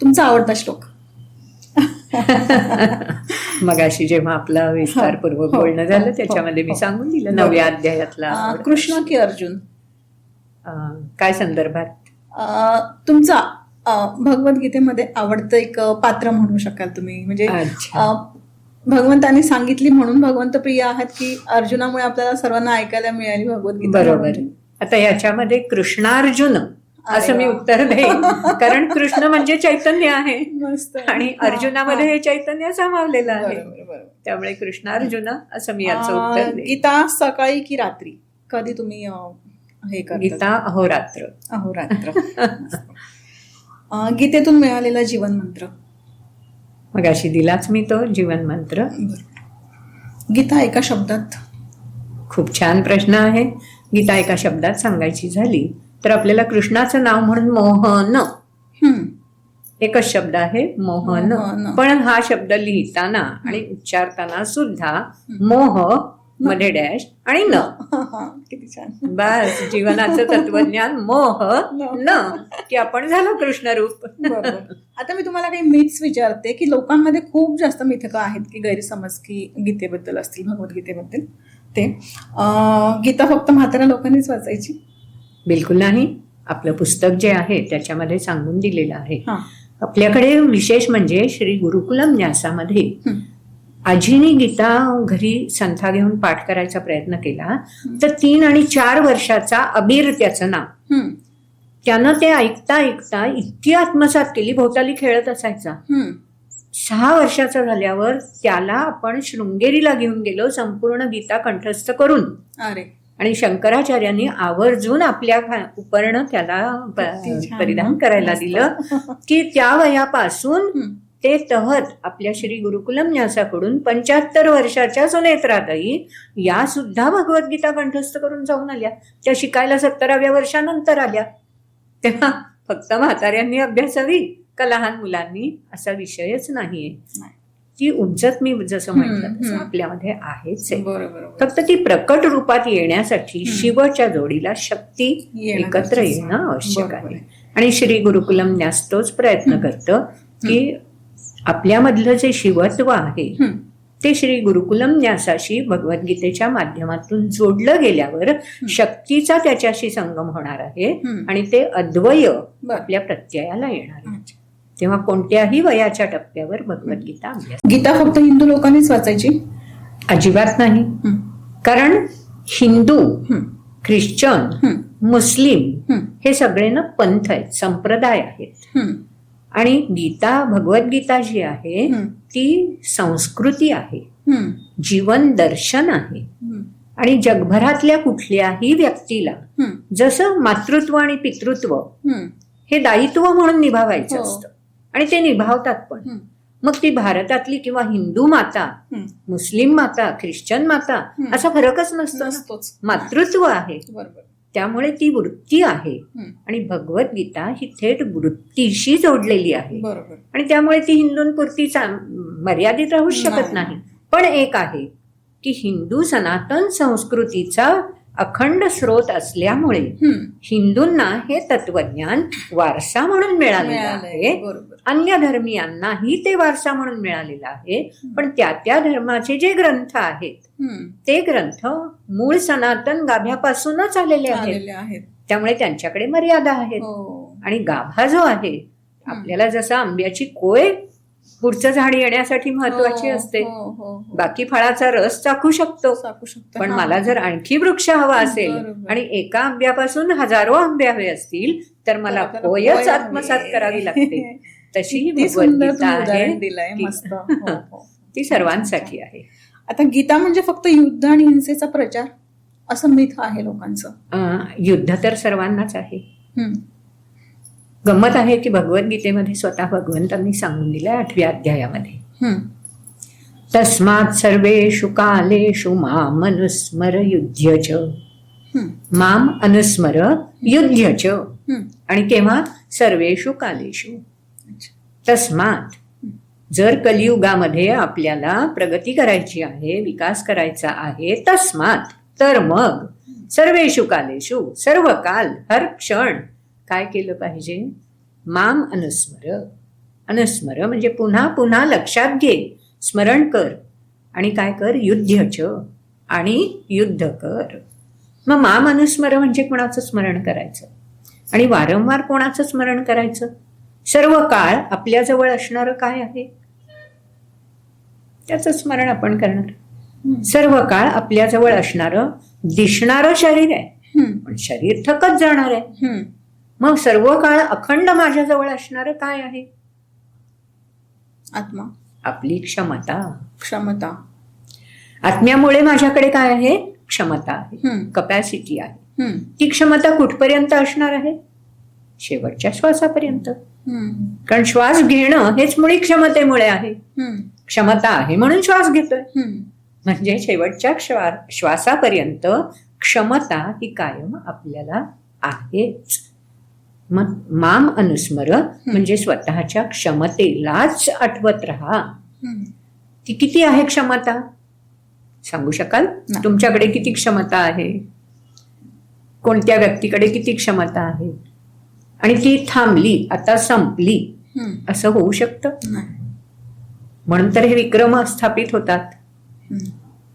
तुमचा आवडता श्लोक. मगाशी जेव्हा आपलं विस्तारपूर्वक हो, बोलणं झालं हो, त्याच्यामध्ये मी हो. सांगून दिलं बरोबर. 9व्या अध्यायातला. कृष्ण की अर्जुन? काय संदर्भात? तुमचा भगवद्गीतेमध्ये आवडतं एक पात्र म्हणू शकाल तुम्ही? म्हणजे अच्छा. भगवंताने सांगितली म्हणून भगवंत प्रिय आहात, की अर्जुनामुळे आपल्याला सर्वांना ऐकायला मिळाली भगवद्गीता? बरोबर. आता याच्यामध्ये कृष्णार्जुन असं मी उत्तर देईन, कारण कृष्ण म्हणजे चैतन्य आहे मस्त. आणि अर्जुनामध्ये हे चैतन्य सामावलेलं आहे. बरोबर, बरोबर. त्यामुळे कृष्णार्जुन असं मी याचं उत्तर देईन. गीता सकाळी की रात्री कधी तुम्ही हे करता? गीता अहोरात्र. अहोरात्र. गीतेतून मिळालेला जीवन मंत्र? मगाशी दिलाच मी तो जीवन मंत्र. गीता एका शब्दात? खूप छान प्रश्न आहे. गीता एका शब्दात सांगायची झाली तर आपल्याला कृष्णाचं नाव म्हणून मोहन, एकच शब्द आहे मोहन. मोहन. पण हा शब्द लिहिताना आणि उच्चारताना सुद्धा मोह मध्ये डॅश आणि न. किती छान. बस जीवनाचं तत्वज्ञान मोह न की आपण झालो कृष्णरूप. बरोबर. आता मी तुम्हाला काही मिथ्स विचारते की लोकांमध्ये खूप जास्त मिथकं आहेत की गैरसमज की गीतेबद्दल असतील, भगवद्गीतेबद्दल. ते गीता फक्त म्हाताऱ्या लोकांनीच वाचायची? बिलकुल नाही. आपलं पुस्तक जे आहे त्याच्यामध्ये सांगून दिलेलं आहे. हा. आपल्याकडे विशेष म्हणजे श्री गुरुकुलम न्यासामध्ये आजीने गीता घरी संथा घेऊन पाठ करायचा प्रयत्न केला तर 3 आणि 4 वर्षाचा अबीर त्याचं नाव, त्यानं ते ऐकता ऐकता इतकी आत्मसात केली, भोवताली खेळत असायचा. 6 वर्षाचा झाल्यावर त्याला आपण शृंगेरीला घेऊन गेलो संपूर्ण गीता कंठस्थ करून. अरे. आणि शंकराचार्यांनी आवर्जून आपल्या उपरणं त्याला परिधान करायला दिलं की त्या वयापासून ते तहत आपल्या श्री गुरुकुलम न्यासाकडून 75 वर्षाच्या सुनेत्राताई या सुद्धा भगवद्गीता कंठस्थ करून जाऊन आल्या. त्या शिकायला 17व्या वर्षानंतर आल्या. तेव्हा फक्त म्हाताऱ्यांनी अभ्यासावी का लहान मुलांनी असा विषयच नाहीये. ती उज्जत मी जसं म्हटलं तसं आपल्यामध्ये आहेच आहे. फक्त ती प्रकट रूपात येण्यासाठी शिवच्या जोडीला शक्ती एकत्र येणं आवश्यक आहे. आणि श्री गुरुकुलम न्यास तोच प्रयत्न करतं की आपल्यामधलं जे शिवत्व आहे ते श्री गुरुकुलम न्यासाशी भगवद्गीतेच्या माध्यमातून जोडलं गेल्यावर शक्तीचा त्याच्याशी संगम होणार आहे आणि ते अद्वय आपल्या प्रत्ययाला येणार आहे. तेव्हा कोणत्याही वयाच्या टप्प्यावर भगवद्गीता अभ्यास. गीता फक्त हिंदू लोकांनीच वाचायची? अजिबात नाही. कारण हिंदू, ख्रिश्चन, मुस्लिम हे सगळे ना पंथ आहेत, संप्रदाय आहेत. आणि गीता, भगवद्गीता जी आहे ती संस्कृती आहे, जीवन दर्शन आहे. आणि जगभरातल्या कुठल्याही व्यक्तीला जसं मातृत्व आणि पितृत्व हे दायित्व म्हणून निभावायचं असतं आणि ते निभावतात पण. मग ती भारतातली किंवा हिंदू माता, मुस्लिम माता, ख्रिश्चन माता असा फरकच नसतो. मातृत्व आहे त्यामुळे ती वृत्ती आहे. आणि भगवद्गीता ही थेट वृत्तीशी जोडलेली आहे. बरोबर. आणि त्यामुळे ती हिंदूंपुरती मर्यादित राहू शकत नाही. पण एक आहे की हिंदू सनातन संस्कृतीचा अखंड स्रोत असल्यामुळे हिंदूंना हे तत्वज्ञान वारसा म्हणून मिळालेलं आहे. अन्य धर्मियांनाही ते वारसा म्हणून मिळालेला आहे. पण त्या धर्माचे जे ग्रंथ आहेत ते ग्रंथ मूळ सनातन गाभ्यापासूनच आलेले आहेत. त्यामुळे त्यांच्याकडे मर्यादा आहेत. आणि गाभा जो आहे, आपल्याला जसं आंब्याची कोय पुढचं झाड येण्यासाठी महत्वाची असते, बाकी फळाचा रस चाखू शकतो. पण मला जर आणखी वृक्ष हवा असेल आणि एका आंब्यापासून हजारो आंबे हवे असतील तर मला कोयच आत्मसात करावी लागते. तशी ही भगवद्गीता आहे, ती सर्वांसाठी आहे. आता गीता म्हणजे फक्त युद्ध आणि हिंसेचा प्रचार असं मिथ आहे लोकांचं. युद्ध तर सर्वांनाच आहे. गंमत आहे की भगवद्गीतेमध्ये स्वतः भगवंतांनी सांगून दिलंय 8व्या अध्यायामध्ये, तस्मात् सर्वेषु कालेषु माम अनुस्मर युध्य च. माम अनुस्मर युध्य च. आणि केव्हा? सर्वेषु कालेषु. तस्मात्, जर कलियुगामध्ये आपल्याला प्रगती करायची आहे, विकास करायचा आहे, तस्मात्, तर मग सर्वेषु कालेषु, सर्व काल, हर क्षण काय केलं पाहिजे? माम अनुस्मर. अनुस्मर म्हणजे पुन्हा पुन्हा लक्षात घे, स्मरण कर. आणि काय कर? युध्यच, आणि युद्ध कर. मग माम अनुस्मर म्हणजे कोणाचं स्मरण करायचं आणि वारंवार कोणाचं स्मरण करायचं? सर्व काळ आपल्याजवळ असणारं काय आहे त्याचं स्मरण आपण करणार. सर्व काळ आपल्याजवळ असणारं दिसणारं शरीर आहे, पण शरीर थकत जाणार आहे. मग सर्व काळ अखंड माझ्याजवळ असणारं काय आहे? आत्मा, आपली क्षमता. क्षमता. आत्म्यामुळे माझ्याकडे काय आहे? क्षमता आहे, कपॅसिटी आहे. ती क्षमता कुठपर्यंत असणार आहे? शेवटच्या श्वासापर्यंत. कारण श्वास घेणं हेच मुळी क्षमतेमुळे आहे. क्षमता आहे म्हणून श्वास घेतोय. म्हणजे शेवटच्या श्वासापर्यंत क्षमता ही कायम आपल्याला आहेच. मग माम अनुस्मर म्हणजे स्वतःच्या क्षमतेलाच आठवत राहा. ती किती आहे क्षमता? सांगू शकाल? तुमच्याकडे किती क्षमता आहे? कोणत्या व्यक्तीकडे किती क्षमता आहे? आणि ती थांबली, आता संपली, असं होऊ शकतं? म्हणून तर हे विक्रम स्थापित होतात.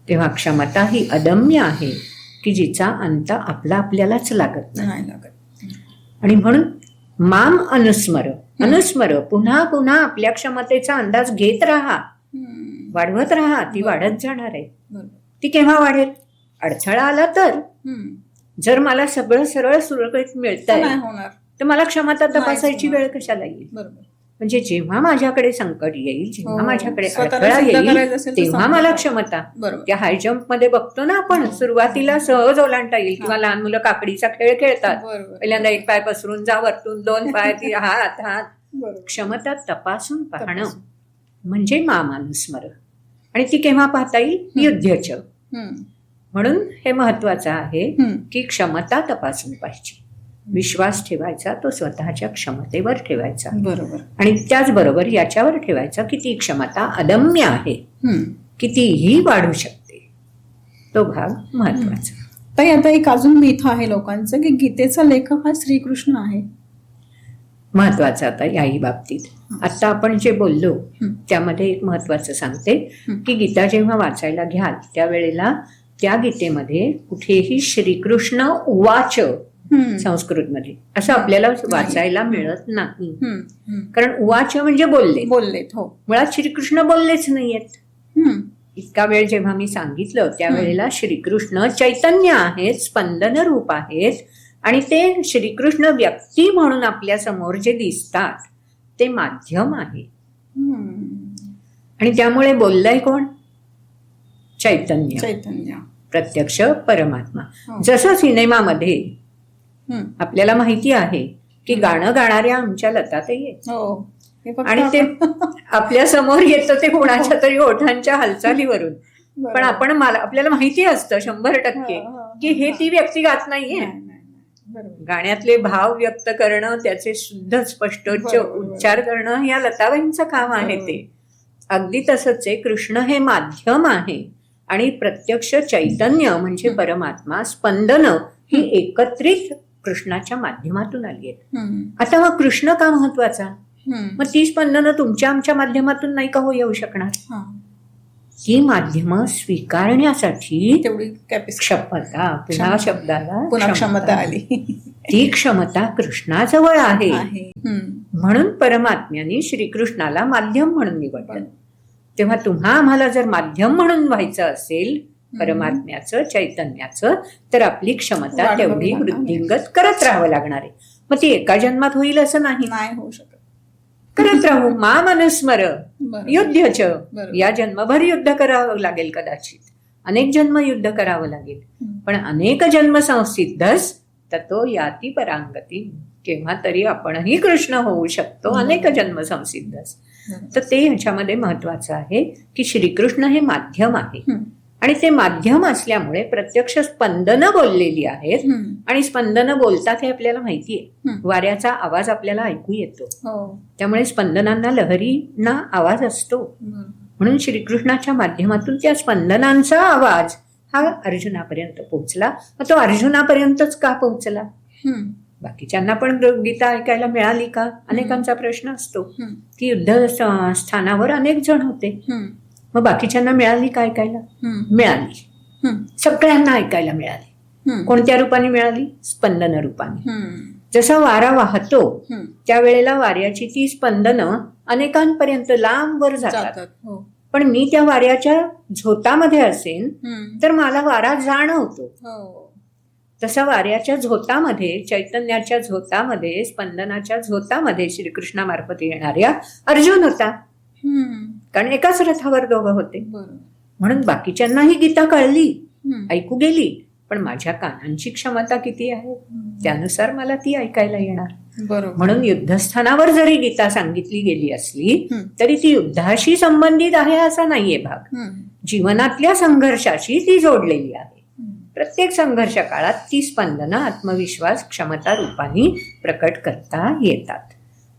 तेव्हा क्षमता ही अदम्य आहे की जिचा अंत आपल्यालाच लागत नाही. आणि म्हणून माम अनुस्मर, अनुस्मर, पुन्हा पुन्हा आपल्या क्षमतेचा अंदाज घेत राहा, वाढवत राहा. ती वाढत जाणार आहे. ती केव्हा वाढेल? अडथळा आला तर. जर मला सगळं सरळ सुरळीत मिळतंय तर मला क्षमता तपासायची वेळ कशाला येईल? म्हणजे जेव्हा माझ्याकडे संकट येईल, जेव्हा माझ्याकडे अडथळा येईल, तेव्हा मला क्षमता. त्या हाय जम्प मध्ये बघतो ना आपण, सुरुवातीला सहज ओलांडता येईल. किंवा लहान मुलं काकडीचा खेळ खेळतात. पहिल्यांदा एक पाय पसरून जा, वरतून 2 पाय, हात हात. क्षमता तपासून पाहणं म्हणजे मामानुस्मर. आणि ती केव्हा पाहता येईल? युद्धच. म्हणून हे महत्वाचं आहे की क्षमता तपासून पाहिजे. विश्वास ठेवायचा तो स्वतःच्या क्षमतेवर ठेवायचा. बरोबर. आणि त्याचबरोबर याच्यावर ठेवायचा की ती क्षमता अदम्य आहे, कितीही वाढू शकते. तो भाग महत्वाचा. ताई, आता एक अजून मिथ आहे लोकांचं की गीतेचा लेखक हा श्रीकृष्ण आहे. महत्वाचं आता याही बाबतीत आता आपण जे बोललो त्यामध्ये एक महत्वाचं सांगते की गीता जेव्हा वाचायला घ्याल त्यावेळेला त्या गीतेमध्ये कुठेही श्रीकृष्ण उवाच संस्कृत मध्ये असं आपल्याला वाचायला मिळत नाही. कारण उवाच म्हणजे बोललेत. हो, मुळात श्रीकृष्ण बोललेच नाहीयेत. इतका वेळ जेव्हा मी सांगितलं त्यावेळेला श्रीकृष्ण चैतन्य आहेत, स्पंदन रूप आहेत. आणि ते श्रीकृष्ण व्यक्ती म्हणून आपल्या समोर जे दिसतात ते माध्यम आहे. आणि त्यामुळे बोललंय कोण? चैतन्य, प्रत्यक्ष परमात्मा. जसं सिनेमामध्ये आपल्याला माहिती आहे की गाणं गाणाऱ्या आमच्या लताताई आहेत. आणि ते आपल्या समोर येतं ते कोणाच्या तरी ओठांच्या हालचालीवरून. पण आपल्याला माहिती असतं 100% की हे ती व्यक्ती गात नाहीये, बरोबर. गाण्यातले भाव व्यक्त करणं, त्याचे शुद्ध स्पष्टोच्च बरोबर. उच्चार करणं या लताबाईंचं काम आहे ते. अगदी तसंच आहे, कृष्ण हे माध्यम आहे आणि प्रत्यक्ष चैतन्य म्हणजे परमात्मा, स्पंदनं ही एकत्रित कृष्णाच्या माध्यमातून आली आहेत. आता मग कृष्ण का महत्वाचा? मग ती स्पंदनं तुमच्या आमच्या माध्यमातून नाही का येऊ शकणार? ती माध्यमं स्वीकारण्यासाठी तेवढी क्षमता, पुन्हा शब्दाला पुन्हा क्षमता आली. ती क्षमता कृष्णाजवळ आहे. आहे. म्हणून परमात्म्याने श्रीकृष्णाला माध्यम म्हणून निवडलं. तेव्हा तुम्हा आम्हाला जर माध्यम म्हणून व्हायचं असेल परमात्म्याचं, चैतन्याचं, तर आपली क्षमता वाढवावी तेवढी लागणार. वृद्धिंगत करत राहावं लागणार आहे. मग ती एका जन्मात होईल असं नाही. नाही होऊ शकत. करत राहू. माम अनुस्मर बरोबर. युद्धच. बरोबर. या जन्मभर युद्ध करावं लागेल कदाचित, अनेक जन्म युद्ध करावं लागेल, पण अनेक जन्म संसिद्धस ततो याती परांगती. केव्हा तरी आपणही कृष्ण होऊ शकतो, अनेक जन्म संसिद्धस. तर ते ह्याच्यामध्ये महत्वाचं आहे की श्रीकृष्ण हे माध्यम आहे आणि ते माध्यम असल्यामुळे प्रत्यक्ष स्पंदनं बोललेली आहेत आणि स्पंदनं बोलतात हे आपल्याला माहितीये. वाऱ्याचा आवाज आपल्याला ऐकू येतो, त्यामुळे स्पंदनांना, लहरींना आवाज असतो. म्हणून श्रीकृष्णाच्या माध्यमातून त्या स्पंदनांचा आवाज हा अर्जुनापर्यंत पोहोचला. मग तो अर्जुनापर्यंतच का पोहोचला? बाकीच्यांना पण गीता ऐकायला मिळाली का? अनेकांचा प्रश्न असतो की युद्ध स्थानावर अनेक जण होते, मग बाकीच्यांना मिळाली का ऐकायला? मिळाली. सगळ्यांना ऐकायला मिळाली. कोणत्या रूपाने मिळाली? स्पंदन रूपाने. जसा वारा वाहतो त्यावेळेला वाऱ्याची ती स्पंदनं अनेकांपर्यंत लांबवर जातात. पण मी त्या वाऱ्याच्या झोतामध्ये असेन तर मला वारा जाणवतो. तसा वाऱ्याच्या झोतामध्ये, चैतन्याच्या झोतामध्ये, स्पंदनाच्या झोतामध्ये श्रीकृष्णामार्फत येणाऱ्या अर्जुन होता. कारण एकाच रथावर दोघं होते. म्हणून बाकीच्यांना ही गीता कळली, ऐकू गेली, पण माझ्या कानांची क्षमता किती आहे त्यानुसार मला ती ऐकायला येणार. म्हणून युद्धस्थानावर जरी गीता सांगितली गेली असली तरी ती युद्धाशी संबंधित आहे असा नाहीये भाग. जीवनातल्या संघर्षाशी ती जोडलेली आहे. प्रत्येक संघर्ष काळात ती स्पंदनं आत्मविश्वास, क्षमता रूपाने प्रकट करता येतात.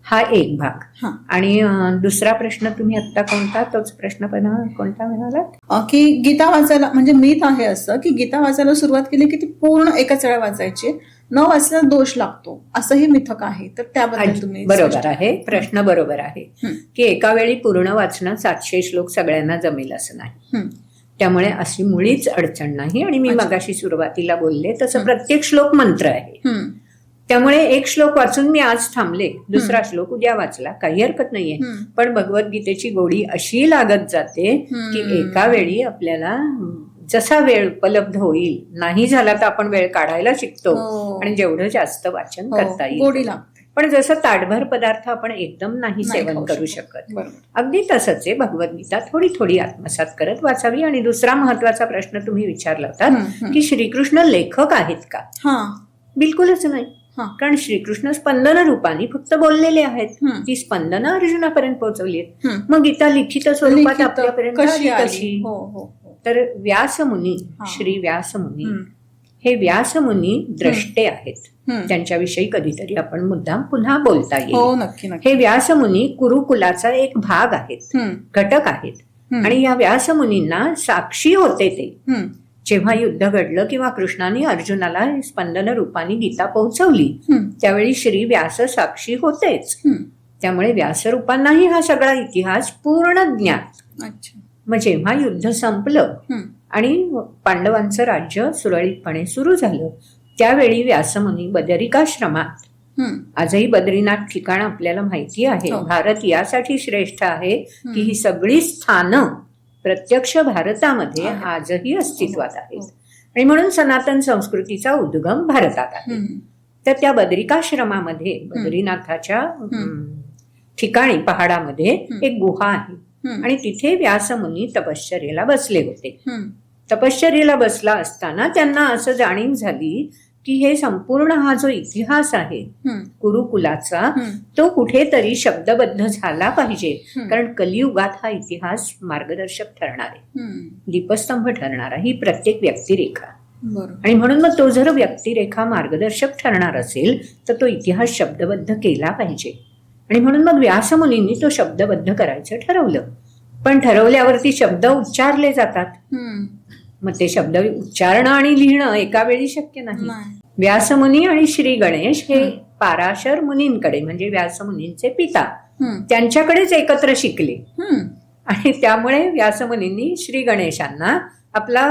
हा एक भाग. आणि दुसरा प्रश्न तुम्ही आता कोणता, तोच प्रश्न कोणता म्हणालात? की गीता वाचायला, म्हणजे मीथ आहे असं की गीता वाचायला सुरुवात केली की ती पूर्ण एकाच वेळा वाचायची, न वाचल्यास दोष लागतो, असंही मिथक आहे. तर त्याबद्दल तुम्ही? बरोबर आहे, प्रश्न बरोबर आहे की एका वेळी पूर्ण वाचणं 700 श्लोक सगळ्यांना जमेल असं नाही. त्यामुळे अशी मुळीच अडचण नाही. आणि मी मगाशी सुरुवातीला बोलले तसं प्रत्येक श्लोक मंत्र आहे. त्यामुळे एक श्लोक वाचून मी आज थांबले, दुसरा श्लोक उद्या वाचला, काही हरकत नाहीये. पण भगवद्गीतेची गोडी अशी लागत जाते की एका वेळी आपल्याला जसा वेळ उपलब्ध होईल, नाही झाला तर आपण वेळ काढायला शिकतो आणि जेवढं जास्त वाचन करता येईल. पण जसं ताटभर पदार्थ आपण एकदम नाही सेवन करू शकत, अगदी तसंच आहे भगवद्गीता थोडी थोडी आत्मसात करत वाचावी. आणि दुसरा महत्वाचा प्रश्न तुम्ही विचारला होता की श्रीकृष्ण लेखक आहेत का? बिलकुलच नाही. कारण श्रीकृष्ण स्पंदन रूपाने फक्त बोललेले आहेत. ती स्पंदनं अर्जुनापर्यंत पोहोचवली आहेत. मग गीता लिखित स्वरूपात आपल्यापर्यंत आली कशी? तर व्यासमुनी, श्री व्यासमुनी हे व्यासमुनी द्रष्टे आहेत. त्यांच्याविषयी कधीतरी आपण मुद्दाम पुन्हा बोलता येईल. हे व्यासमुनी कुरुकुलाचा एक भाग आहेत, घटक आहेत. आणि या व्यासमुनींना साक्षी होते ते. जेव्हा युद्ध घडलं किंवा कृष्णाने अर्जुनाला स्पंदन रूपाने गीता पोहोचवली त्यावेळी श्री व्यास साक्षी होतेच. त्यामुळे व्यासरूपांनाही हा सगळा इतिहास पूर्ण ज्ञात. मग जेव्हा युद्ध संपलं आणि पांडवांचं राज्य सुरळीतपणे सुरू झालं त्यावेळी व्यासमुनी बदरिकाश्रमात, आजही बद्रीनाथ ठिकाण आपल्याला माहिती आहे, भारत यासाठी श्रेष्ठ आहे की ही सगळी स्थानं प्रत्यक्ष भारतामध्ये आजही अस्तित्वात आहेत. आणि म्हणून सनातन संस्कृतीचा उद्गम भारतात आहे. तर त्या बदरिकाश्रमामध्ये, बद्रीनाथाच्या ठिकाणी पहाडामध्ये एक गुहा आहे आणि तिथे व्यासमुनी तपश्चर्येला बसले होते. तपश्चर्येला बसला असताना त्यांना असं जाणीव झाली की हे संपूर्ण हा जो इतिहास आहे कुरुकुलाचा तो कुठेतरी शब्दबद्ध झाला पाहिजे. कारण कलियुगात हा इतिहास मार्गदर्शक ठरणार आहे, दीपस्तंभ ठरणारा, ही प्रत्येक व्यक्तिरेखा. बरोबर. आणि म्हणून मग तो जर व्यक्तिरेखा मार्गदर्शक ठरणार असेल तर तो इतिहास शब्दबद्ध केला पाहिजे. आणि म्हणून मग व्यासमुनींनी तो शब्दबद्ध करायचं ठरवलं. पण ठरवल्यावरती शब्द उच्चारले जातात. मग ते शब्द उच्चारणं आणि लिहिणं एका वेळी शक्य नाही. व्यासमुनी आणि श्री गणेश हे पाराशर मुनींकडे म्हणजे व्यासमुनींचे पिता त्यांच्याकडेच एकत्र शिकले. आणि त्यामुळे व्यासमुनींनी श्री गणेशांना आपला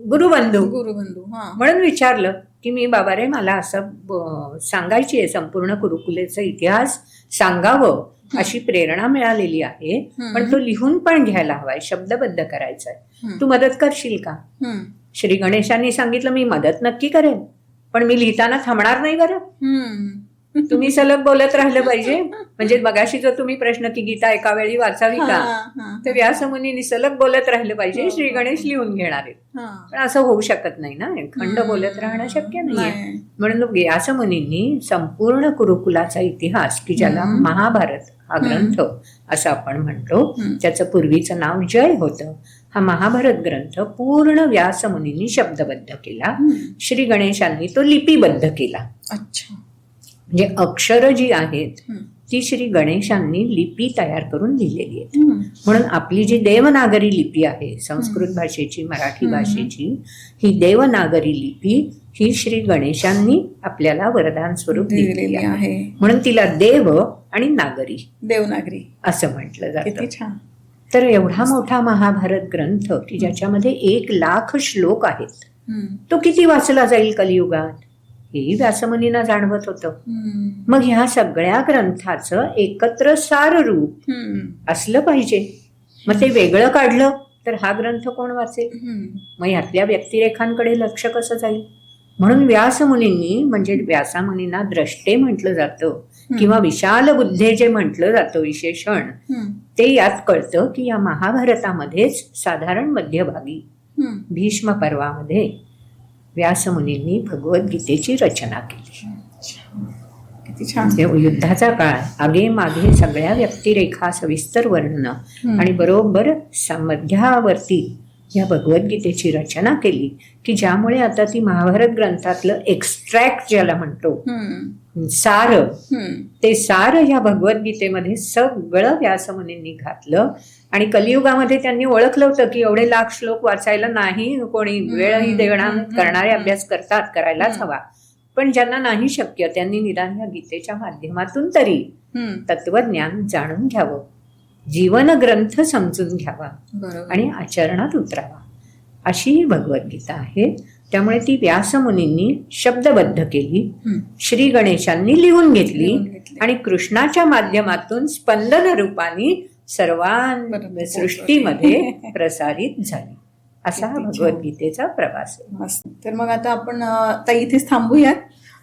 गुरुबंधू म्हणून विचारलं की मी बाबा रे मला असं सांगायची आहे, संपूर्ण कुरुकुलेचा इतिहास सांगावं अशी प्रेरणा मिळालेली आहे, पण तो लिहून पण घ्यायला हवाय, शब्दबद्ध करायचा आहे, तू मदत करशील का? श्री गणेशांनी सांगितलं मी मदत नक्की करेन, पण मी लिहिताना थांबणार नाही बरं. तुम्ही सलग बोलत राहिलं पाहिजे. म्हणजे मगाशी जो तुम्ही प्रश्न की गीता एका वेळी वाचावी का, तर व्यासमुनींनी सलग बोलत राहिलं पाहिजे, श्री गणेश लिहून घेणार आहेत. पण असं होऊ शकत नाही ना, खंड बोलत राहणं शक्य नाहीये. म्हणून व्यासमुनींनी संपूर्ण कुरुकुलाचा इतिहास की ज्याला महाभारत हा ग्रंथ असं आपण म्हणतो, त्याचं पूर्वीचं नाव जय होतं, हा महाभारत ग्रंथ पूर्ण व्यासमुनींनी शब्दबद्ध केला. श्री गणेशांनी तो लिपिबद्ध केला. अच्छा. म्हणजे अक्षरं जी आहेत ती श्री गणेशांनी लिपी तयार करून लिहिलेली आहेत. म्हणून आपली जी देवनागरी लिपी आहे संस्कृत भाषेची, मराठी भाषेची, ही देवनागरी लिपी ही श्री गणेशांनी आपल्याला वरदान स्वरूप दिलेली आहे. म्हणून तिला देव आणि नागरी, देवनागरी असं म्हटलं जातं. तर एवढा मोठा महाभारत ग्रंथ की ज्याच्यामध्ये 1,00,000 श्लोक आहेत, तो किती वाचला जाईल कलियुगात हेही व्यासमुनींना जाणवत होतं. मग ह्या सगळ्या ग्रंथाचं एकत्र सार रूप असलं पाहिजे. मग ते वेगळं काढलं तर हा ग्रंथ कोण वाचेल? मग ह्यातल्या व्यक्तिरेखांकडे लक्ष कसं जाईल? म्हणून व्यासमुनींनी, म्हणजे व्यासमुनींना द्रष्टे म्हटलं जातं किंवा विशाल बुद्धे जे म्हटलं जातं विशेषण, ते यात कळतं की या महाभारतामध्येच साधारण मध्यभागी भीष्म पर्वामध्ये व्यासमुनींनी भगवद्गीतेची रचना केली. किती छान. युद्धाचा काळ, आगे मागे सगळ्या व्यक्तिरेखा सविस्तर वर्णन आणि बरोबर मध्यावरती या भगवद्गीतेची रचना केली की ज्यामुळे आता ती महाभारत ग्रंथातलं एक्स्ट्रॅक्ट ज्याला म्हणतो, सार, ते सार या भगवद्गीतेमध्ये सगळं व्यासमुनींनी घातलं. आणि कलियुगामध्ये त्यांनी ओळखलं होतं की एवढे 1,00,000 श्लोक वाचायला नाही कोणी वेळही देणार, करणारे अभ्यास करतात, करायलाच हवा, पण ज्यांना नाही शक्य त्यांनी निदान या गीतेच्या माध्यमातून तरी तत्वज्ञान जाणून घ्यावं, जीवन ग्रंथ समजून घ्यावा आणि आचरणात उतरावा, अशी ही भगवद्गीता आहे. त्यामुळे ती व्यासमुनींनी शब्दबद्ध केली, श्री गणेशांनी लिहून घेतली आणि कृष्णाच्या माध्यमातून स्पंदन रूपाने सर्वांच्या सृष्टीमध्ये प्रसारित झाली. असा हा भगवद्गीतेचा प्रवास आहे. तर मग आता आपण इथेच थांबूयात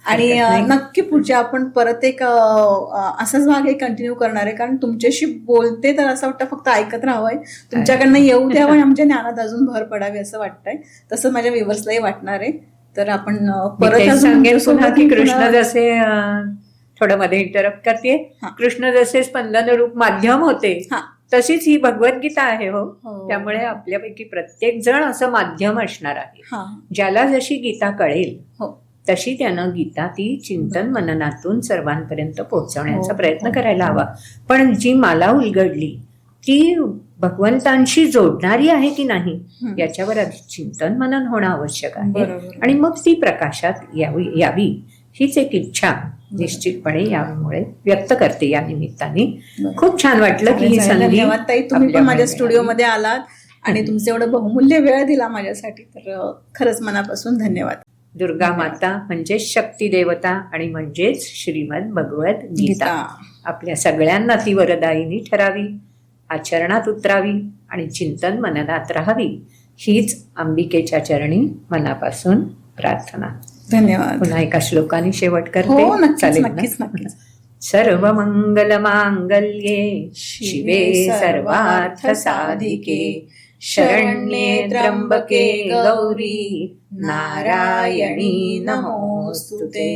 आणि नक्की पुढच्या आपण परत एक असाच भाग हे कंटिन्यू करणार आहे, कारण तुमच्याशी बोलते तर असं वाटतं फक्त ऐकत राहावंय, तुमच्याकडनं येऊ द्यावं आणि आमच्या ज्ञानात अजून भर पडावी असं वाटतंय. तसं माझ्या व्ह्युअर्सलाही वाटणार आहे. तर आपण परत सांगेन पुन्हा की कृष्ण जसे, थोडं मध्ये इंटरप्ट करते, कृष्ण जसे स्पंदन रूप माध्यम होते तशीच ही भगवद्गीता आहे. हो, त्यामुळे आपल्यापैकी प्रत्येक जण असं माध्यम असणार आहे. ज्याला जशी गीता कळेल तशी त्यानं गीता ती चिंतन मननातून सर्वांपर्यंत पोहोचवण्याचा प्रयत्न करायला हवा. पण जी माला उलगडली ती भगवंतांशी जोडणारी आहे की नाही याच्यावर आधी चिंतन मनन होणं आवश्यक आहे. आणि मग ती प्रकाशात यावी हीच एक इच्छा निश्चितपणे यामुळे व्यक्त करते. या निमित्ताने खूप छान वाटलं की ही संधी. धन्यवाद ताई, तुम्ही पण माझ्या स्टुडिओमध्ये आलात आणि तुमचे एवढं बहुमूल्य वेळ दिला माझ्यासाठी, तर खरंच मनापासून धन्यवाद. दुर्गा माता म्हणजे शक्ती देवता आणि म्हणजेच श्रीमद भगवत गीता आपल्या सगळ्यांना ती वरदायिनी ठरावी, आचरणात उतरावी आणि चिंतन मननात राहावी, हीच अंबिकेच्या चरणी मनापासून प्रार्थना. धन्यवाद. पुन्हा एका श्लोकाने शेवट करते. हो, नक्कीच. सर्व मंगल मांगल्ये शिवे सर्वार्थ साधिके शरण्ये त्र्यंबके गौरी नारायणी नमोस्तुते.